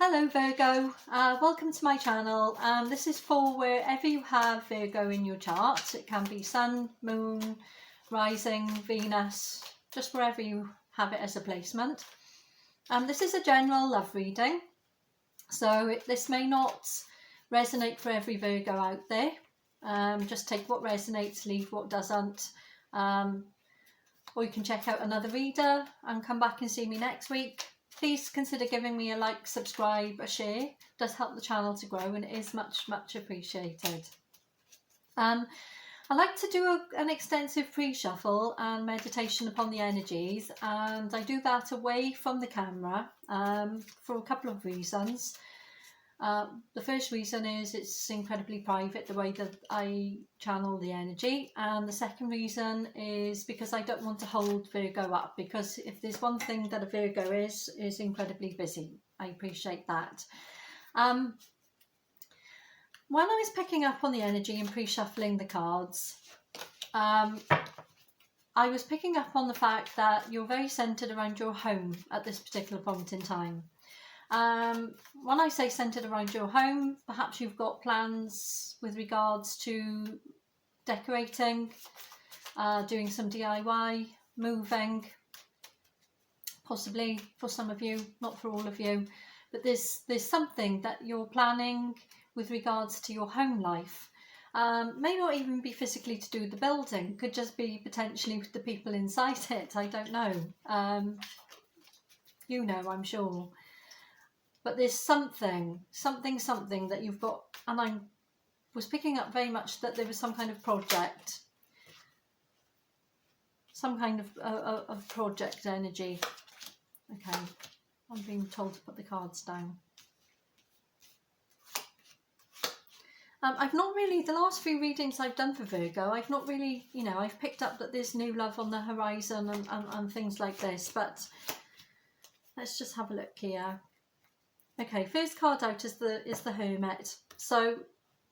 Hello Virgo, welcome to my channel. This is for wherever you have Virgo in your chart. It can be Sun, Moon, Rising, Venus, just wherever you have it as a placement. This is a general love reading, so this may not resonate for every Virgo out there. Just take what resonates, leave what doesn't. Or you can check out another reader and come back and see me next week. Please consider giving me a like, subscribe, a share. It does help the channel to grow and it is much appreciated. I like to do an extensive pre-shuffle and meditation upon the energies, and I do that away from the camera for a couple of reasons. The first reason is it's incredibly private, the way that I channel the energy, and the second reason is because I don't want to hold Virgo up, because if there's one thing that a Virgo is incredibly busy. I appreciate that. When I was picking up on the energy and pre-shuffling the cards, I was picking up on the fact that you're very centred around your home at this particular point in time. When I say centred around your home, perhaps you've got plans with regards to decorating, doing some DIY, moving, possibly for some of you, not for all of you, but there's something that you're planning with regards to your home life. May not even be physically to do with the building, could just be potentially with the people inside it, I don't know. You know, I'm sure. But there's something that you've got, and I was picking up very much that there was some kind of project, some kind of project energy. Okay, I'm being told to put the cards down. I've not really, the last few readings I've done for Virgo, I've not really, you know, I've picked up that there's new love on the horizon and things like this, but let's just have a look here. Okay, first card out is the Hermit. So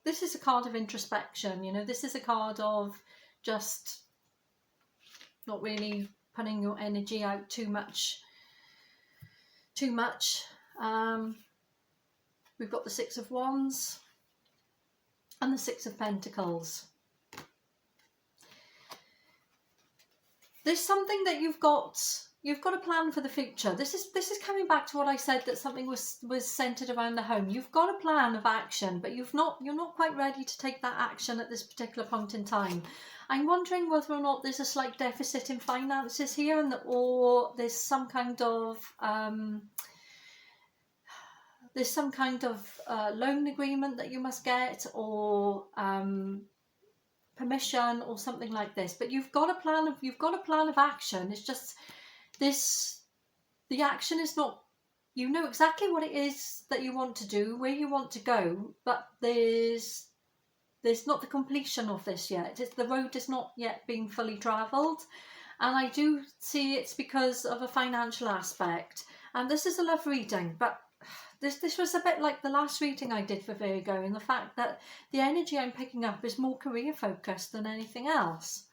this is a card of introspection, you know, this is a card of just not really putting your energy out too much. We've got the Six of Wands and the Six of Pentacles. There's something that you've got a plan for the future. This is coming back to what I said, that something was centered around the home. You've got a plan of action, but you're not quite ready to take that action at this particular point in time. I'm wondering whether or not there's a slight deficit in finances here, or there's some kind of loan agreement that you must get, or permission or something like this. But you've got a plan of action. It's just the action is not, you know exactly what it is that you want to do, where you want to go, but there's not the completion of this yet. The road is not yet being fully travelled, and I do see it's because of a financial aspect. And this is a love reading, but this was a bit like the last reading I did for Virgo, in the fact that the energy I'm picking up is more career focused than anything else.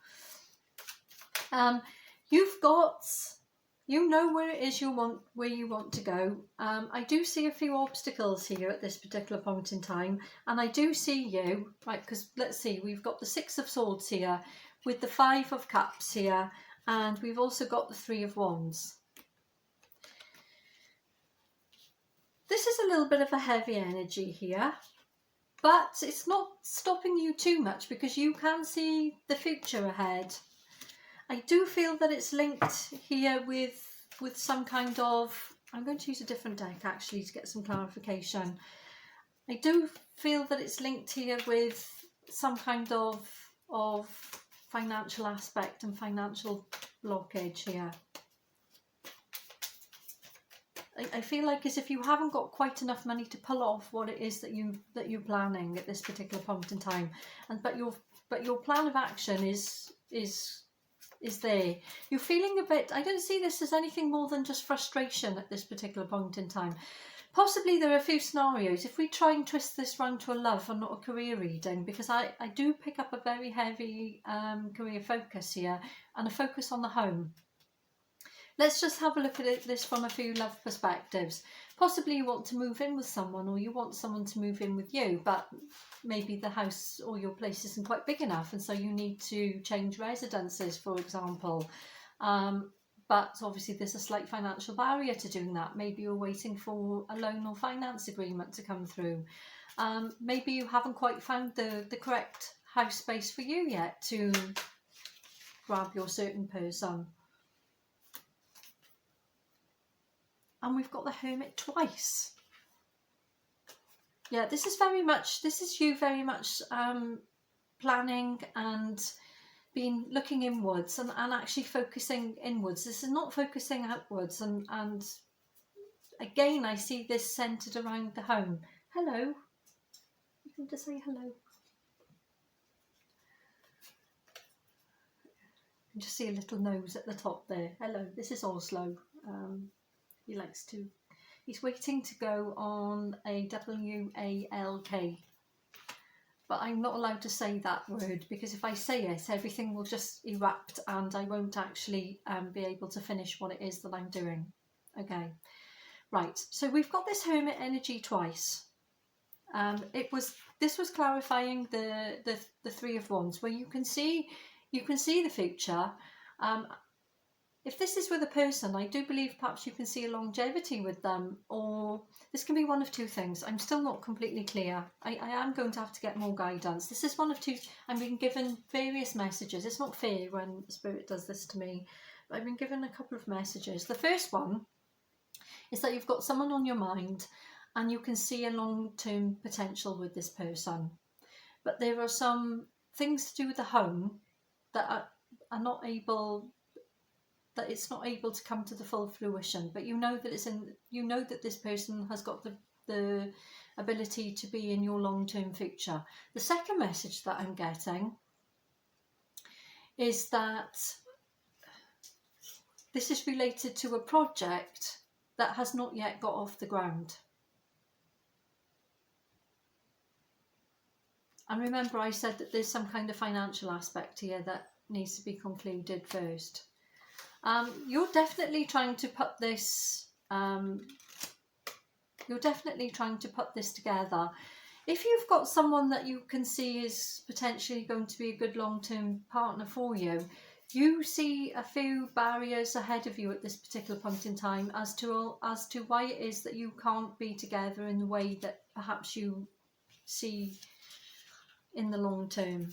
You know where it is where you want to go. I do see a few obstacles here at this particular point in time, and I do see you, right, because let's see, we've got the Six of Swords here with the Five of Cups here, and we've also got the Three of Wands. This is a little bit of a heavy energy here, but it's not stopping you too much because you can see the future ahead. I do feel that it's linked here with some kind of, I'm going to use a different deck actually to get some clarification. I do feel that it's linked here with some kind of financial aspect and financial blockage here. I feel like as if you haven't got quite enough money to pull off what it is that you're planning at this particular point in time, but your plan of action is there. You're feeling a bit, I don't see this as anything more than just frustration at this particular point in time. Possibly there are a few scenarios, if we try and twist this round to a love and not a career reading, because I do pick up a very heavy career focus here, and a focus on the home. let's just have a look at this from a few love perspectives. Possibly you want to move in with someone, or you want someone to move in with you, but maybe the house or your place isn't quite big enough, and so you need to change residences, for example. But obviously there's a slight financial barrier to doing that. Maybe you're waiting for a loan or finance agreement to come through. Maybe you haven't quite found the correct house space for you yet to grab your certain person. And we've got the Hermit twice. Yeah, this is you very much planning and been looking inwards and actually focusing inwards. This is not focusing outwards, and again I see this centered around the home. Hello, you can just say hello. You can just see a little nose at the top there. Hello, this is Oslo. He's waiting to go on a WALK. But I'm not allowed to say that word, because if I say it, everything will just erupt and I won't actually be able to finish what it is that I'm doing. Okay, right, so we've got this Hermit energy twice. This was clarifying the Three of Wands, where you can see the future. If this is with a person, I do believe perhaps you can see a longevity with them, or this can be one of two things. I'm still not completely clear. I am going to have to get more guidance. This is one of two. I'm being given various messages. It's not fair when Spirit does this to me, but I've been given a couple of messages. The first one is that you've got someone on your mind and you can see a long-term potential with this person. But there are some things to do with the home that are not able... that it's not able to come to the full fruition, but you know that this person has got the ability to be in your long-term future. The second message that I'm getting is that this is related to a project that has not yet got off the ground. And remember, I said that there's some kind of financial aspect here that needs to be concluded first. You're definitely trying to put this. You're definitely trying to put this together. If you've got someone that you can see is potentially going to be a good long-term partner for you, you see a few barriers ahead of you at this particular point in time as to why it is that you can't be together in the way that perhaps you see in the long term.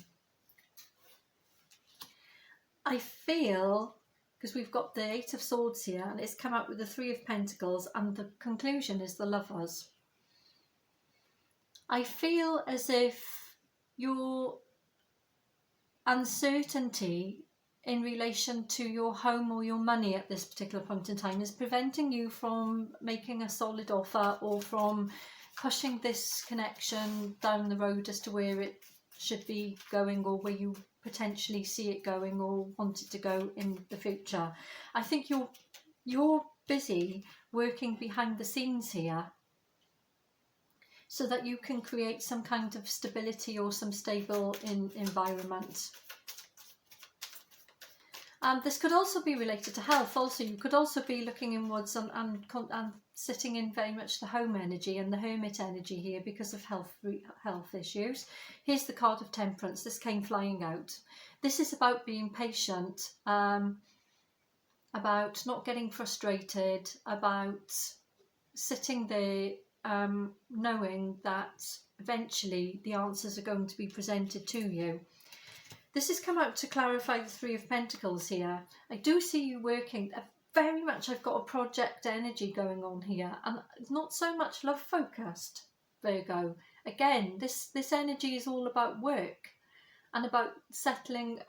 I feel, because we've got the Eight of Swords here and it's come out with the Three of Pentacles and the conclusion is the Lovers. I feel as if your uncertainty in relation to your home or your money at this particular point in time is preventing you from making a solid offer or from pushing this connection down the road as to where it should be going or where you potentially see it going or want it to go in the future. I think you're busy working behind the scenes here so that you can create some kind of stability or some stable environment. This could also be related to health. Also, you could also be looking inwards and sitting in very much the home energy and the Hermit energy here because of health issues. Here's the card of Temperance. This came flying out. This is about being patient, about not getting frustrated, about sitting there knowing that eventually the answers are going to be presented to you. This has come out to clarify the Three of Pentacles here. I do see you working very much. I've got a project energy going on here and not so much love focused, Virgo. Again, this energy is all about work and about settling,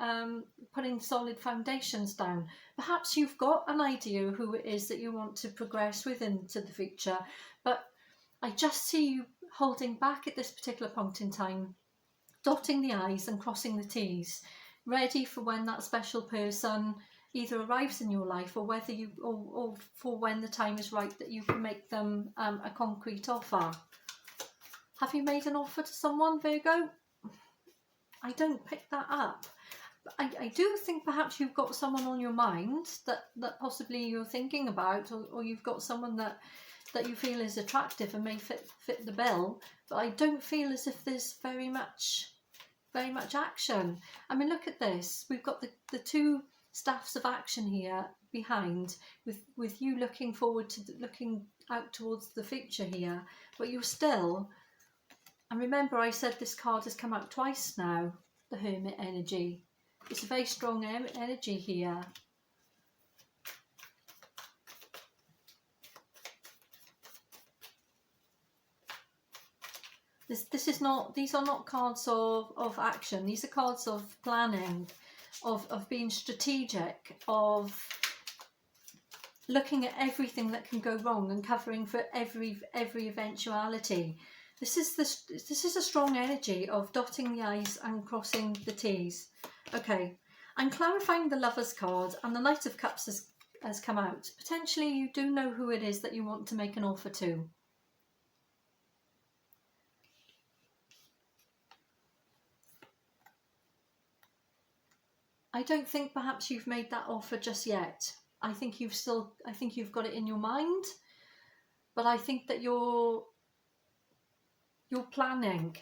putting solid foundations down. Perhaps you've got an idea of who it is that you want to progress with into the future, but I just see you holding back at this particular point in time, dotting the I's and crossing the T's, ready for when that special person either arrives in your life or whether you or for when the time is right that you can make them a concrete offer. Have you made an offer to someone, Virgo? I don't pick that up. I do think perhaps you've got someone on your mind that possibly you're thinking about, or you've got someone that you feel is attractive and may fit the bill. But I don't feel as if there's very much action. I mean, look at this. We've got the two staffs of action here behind, with you looking forward to looking out towards the future here, but you're still. And remember, I said this card has come out twice now, the Hermit energy. It's a very strong energy here. This is not, these are not cards of action. These are cards of planning, of being strategic, of looking at everything that can go wrong and covering for every eventuality. This is a strong energy of dotting the I's and crossing the T's. Okay, I'm clarifying the Lovers card, and the Knight of Cups has come out. Potentially you do know who it is that you want to make an offer to. I don't think perhaps you've made that offer just yet. I think you've got it in your mind, but I think that you're planning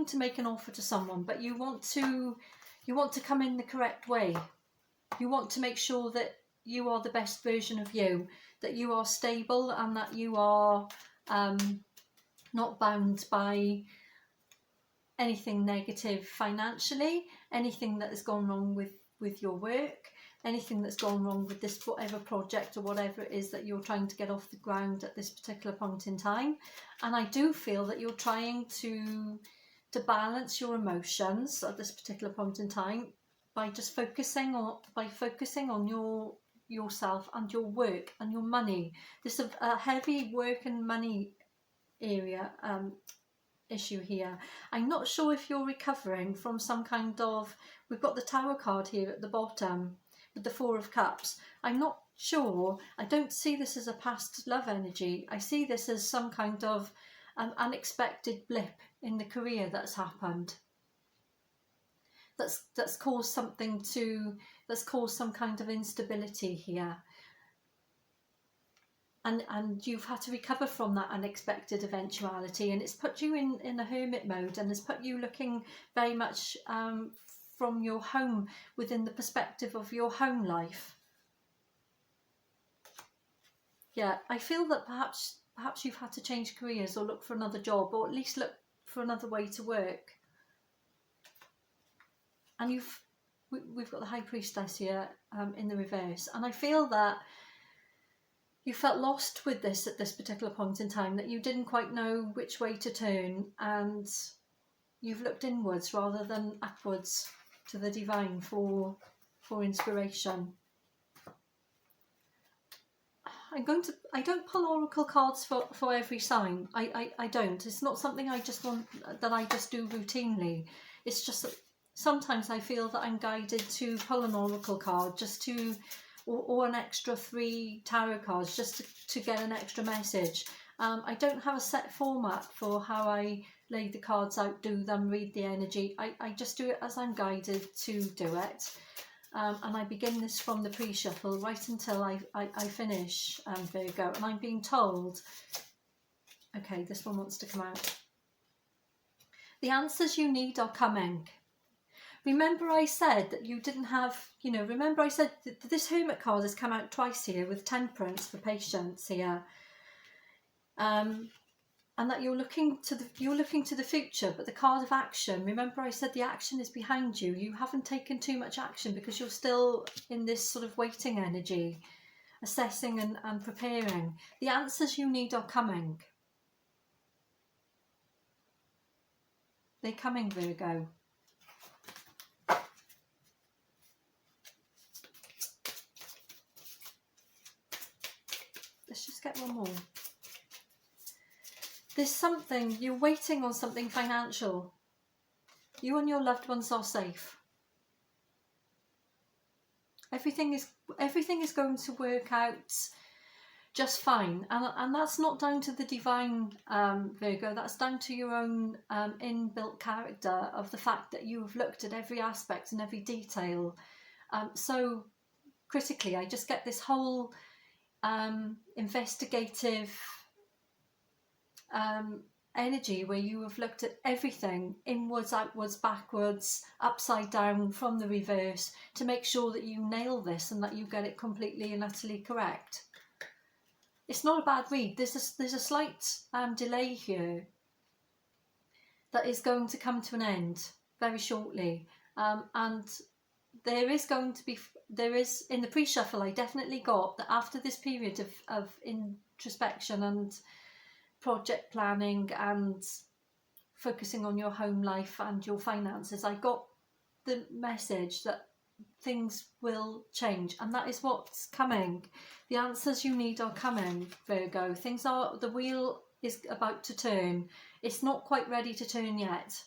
to make an offer to someone, but you want to come in the correct way. You want to make sure that you are the best version of you, that you are stable, and that you are not bound by anything negative financially, anything that has gone wrong with your work, anything that's gone wrong with this whatever project or whatever it is that you're trying to get off the ground at this particular point in time. And I do feel that you're trying to balance your emotions at this particular point in time by just focusing on yourself and your work and your money. This is a heavy work and money area issue here. I'm not sure if you're recovering from some kind of, we've got the Tower card here at the bottom with the Four of Cups. I'm not sure. I don't see this as a past love energy. I see this as some kind of unexpected blip in the career that's happened. That's caused some kind of instability here. And you've had to recover from that unexpected eventuality, and it's put you in a hermit mode, and has put you looking very much from your home, within the perspective of your home life. Yeah, I feel that perhaps you've had to change careers, or look for another job, or at least look for another way to work. And we've got the High Priestess here in the reverse, and I feel that you felt lost with this at this particular point in time, that you didn't quite know which way to turn, and you've looked inwards rather than upwards to the divine for inspiration. I don't pull oracle cards for every sign. I don't. It's not something I just do routinely. It's just that sometimes I feel that I'm guided to pull an oracle card just to, or an extra 3 tarot cards just to get an extra message. I don't have a set format for how I lay the cards out, do them, read the energy. I just do it as I'm guided to do it. And I begin this from the pre-shuffle right until I finish Virgo. And I'm being told, okay, this one wants to come out. The answers you need are coming. Remember I said that you didn't have, remember I said that this Hermit card has come out twice here with Temperance for patience here. And that you're looking to the future, but the card of action, remember I said the action is behind you. You haven't taken too much action because you're still in this sort of waiting energy, assessing and preparing. The answers you need are coming. They're coming, Virgo. Let's just get one more. There's something, you're waiting on something financial. You and your loved ones are safe. Everything is going to work out just fine. And that's not down to the divine, Virgo, that's down to your own inbuilt character, of the fact that you have looked at every aspect and every detail so critically. I just get this whole investigative energy where you have looked at everything inwards, outwards, backwards, upside down, from the reverse, to make sure that you nail this and that you get it completely and utterly correct. It's not a bad read. There's a slight delay here that is going to come to an end very shortly, and there is in the pre-shuffle, I definitely got that after this period of introspection and project planning and focusing on your home life and your finances, I got the message that things will change, and that is what's coming. The answers you need are coming, Virgo. The wheel is about to turn. It's not quite ready to turn yet,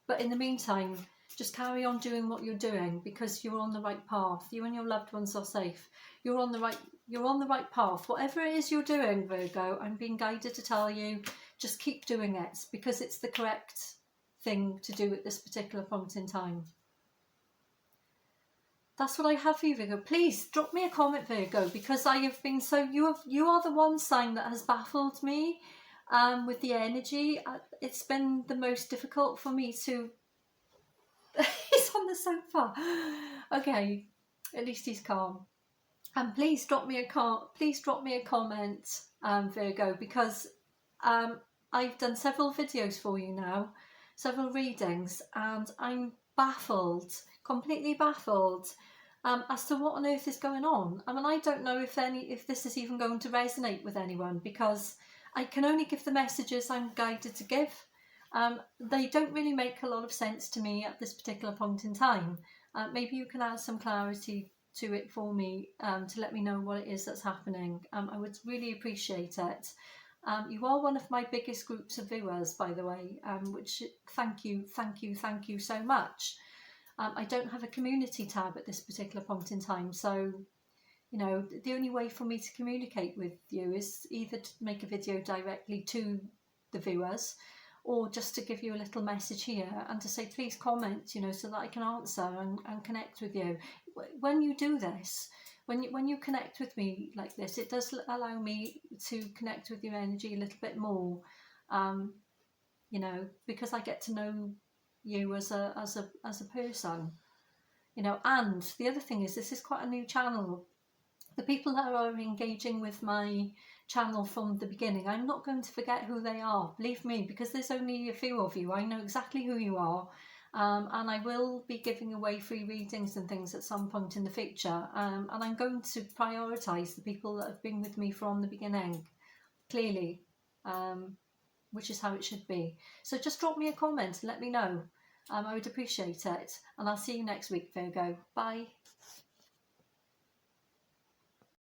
but in the meantime, just carry on doing what you're doing, because you're on the right path. You and your loved ones are safe. You're on the right path. Whatever it is you're doing, Virgo, I'm being guided to tell you, just keep doing it, because it's the correct thing to do at this particular point in time. That's what I have for you, Virgo. Please drop me a comment, Virgo, because I have been you are the one sign that has baffled me with the energy. It's been the most difficult for me to... He's on the sofa. Okay, at least he's calm. And please drop me a comment, Virgo, because I've done several videos for you now, several readings, and I'm baffled, completely baffled, as to what on earth is going on. I mean, I don't know if this is even going to resonate with anyone, because I can only give the messages I'm guided to give. They don't really make a lot of sense to me at this particular point in time. Maybe you can add some clarity to it for me, to let me know what it is that's happening. I would really appreciate it. You are one of my biggest groups of viewers, by the way, which thank you so much. I don't have a community tab at this particular point in time, so you know, the only way for me to communicate with you is either to make a video directly to the viewers, or just to give you a little message here and to say, please comment, you know, so that I can answer and connect with you. When you do this, when you connect with me like this, it does allow me to connect with your energy a little bit more, you know, because I get to know you as a person, you know. And the other thing is, this is quite a new channel. The people that are engaging with my channel from the beginning, I'm not going to forget who they are, believe me, because there's only a few of you. I know exactly who you are, and I will be giving away free readings and things at some point in the future, and I'm going to prioritise the people that have been with me from the beginning, clearly, which is how it should be. So just drop me a comment and let me know. I would appreciate it, and I'll see you next week, Virgo. Bye.